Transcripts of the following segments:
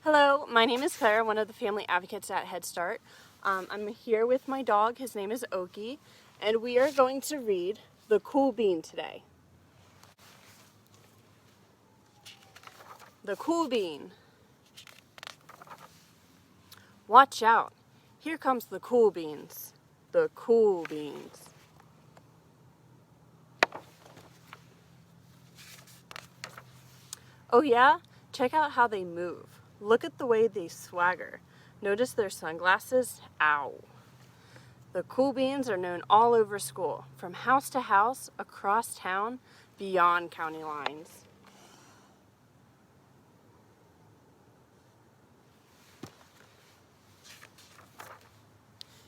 Hello, my name is Claire, one of the family advocates at Head Start. I'm here with my dog, his name is Oki, and we are going to read The Cool Bean today. The Cool Bean. Watch out, here comes the cool beans. The cool beans. Oh yeah? Check out how they move. Look at the way they swagger. Notice their sunglasses? Ow. The cool beans are known all over school, from house to house, across town, beyond county lines.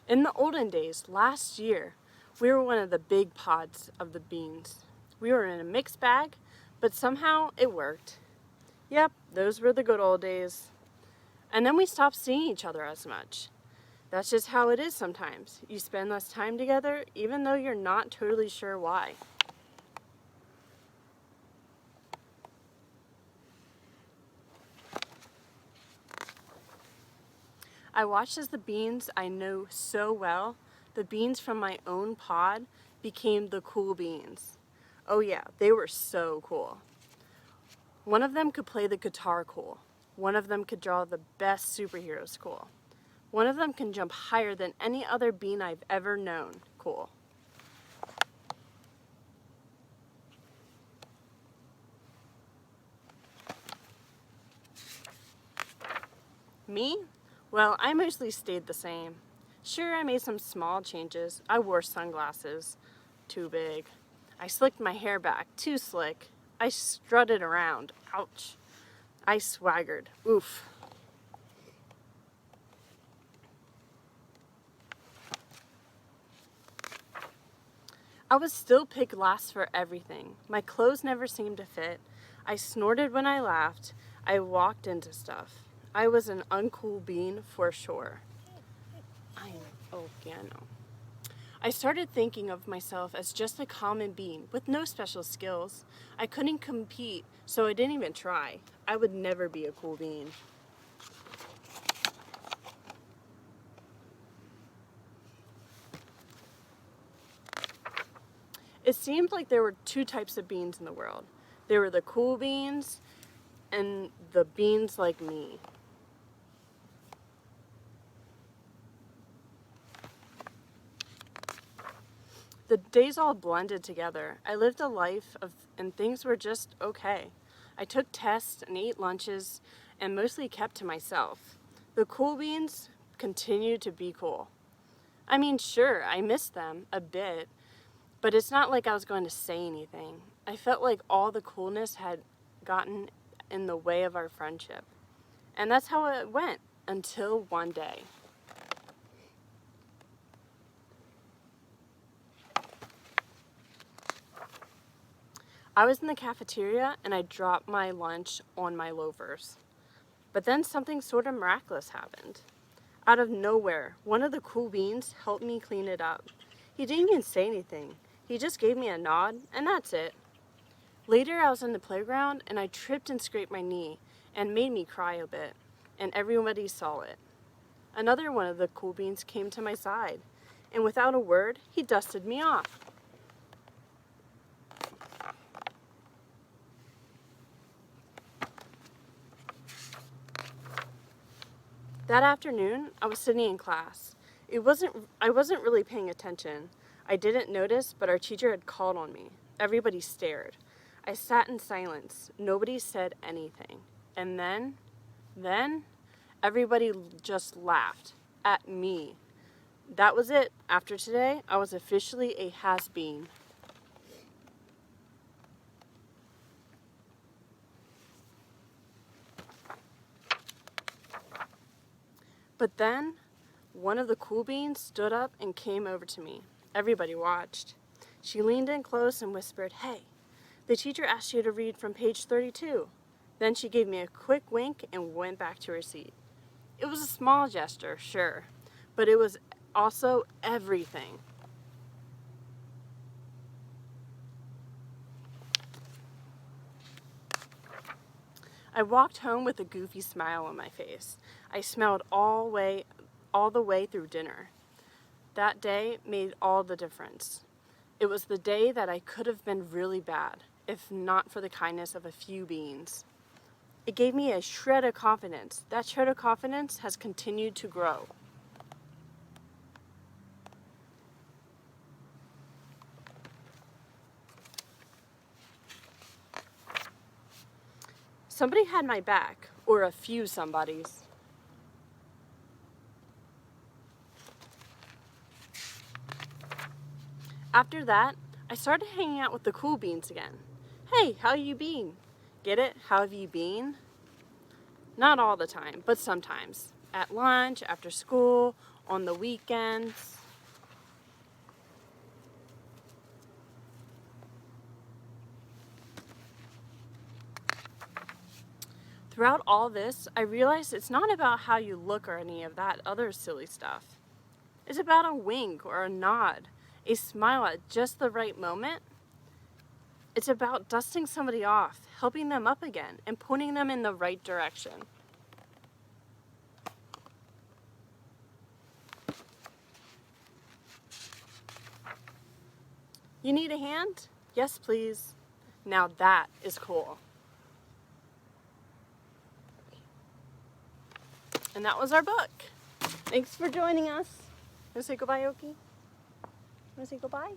In the olden days, last year, we were one of the big pods of the beans. We were in a mixed bag, but somehow it worked. Yep, those were the good old days. And then we stopped seeing each other as much. That's just how it is sometimes. You spend less time together, even though you're not totally sure why. I watched as the beans I know so well, the beans from my own pod, became the cool beans. Oh yeah, they were so cool. One of them could play the guitar cool. One of them could draw the best superheroes cool. One of them can jump higher than any other bean I've ever known cool. Me? Well, I mostly stayed the same. Sure, I made some small changes. I wore sunglasses. Too big. I slicked my hair back. Too slick. I strutted around. Ouch. I swaggered. Oof. I was still picked last for everything. My clothes never seemed to fit. I snorted when I laughed. I walked into stuff. I was an uncool bean for sure. I started thinking of myself as just a common bean with no special skills. I couldn't compete, so I didn't even try. I would never be a cool bean. It seemed like there were two types of beans in the world. There were the cool beans and the beans like me. The days all blended together. I lived a life and things were just okay. I took tests and ate lunches and mostly kept to myself. The cool beans continued to be cool. I mean, sure, I missed them a bit, but it's not like I was going to say anything. I felt like all the coolness had gotten in the way of our friendship. And that's how it went until one day. I was in the cafeteria and I dropped my lunch on my loafers. But then something sort of miraculous happened. Out of nowhere, one of the cool beans helped me clean it up. He didn't even say anything. He just gave me a nod, and that's it. Later, I was in the playground and I tripped and scraped my knee and made me cry a bit, and everybody saw it. Another one of the cool beans came to my side, and without a word, he dusted me off. That afternoon, I was sitting in class. I wasn't really paying attention. I didn't notice, but our teacher had called on me. Everybody stared. I sat in silence. Nobody said anything. And then, everybody just laughed at me. That was it. After today, I was officially a has-been. But then, one of the cool beans stood up and came over to me. Everybody watched. She leaned in close and whispered, "Hey, the teacher asked you to read from page 32. Then she gave me a quick wink and went back to her seat. It was a small gesture, sure, but it was also everything. I walked home with a goofy smile on my face. I smiled all the way through dinner. That day made all the difference. It was the day that I could have been really bad, if not for the kindness of a few beans. It gave me a shred of confidence. That shred of confidence has continued to grow. Somebody had my back, or a few somebodies. After that, I started hanging out with the cool beans again. Hey, how you been? Get it? How have you been? Not all the time, but sometimes. At lunch, after school, on the weekends. Throughout all this, I realized it's not about how you look or any of that other silly stuff. It's about a wink or a nod, a smile at just the right moment. It's about dusting somebody off, helping them up again, and pointing them in the right direction. You need a hand? Yes, please. Now that is cool. And that was our book. Thanks for joining us. Want to say goodbye, Oki? Want to say goodbye?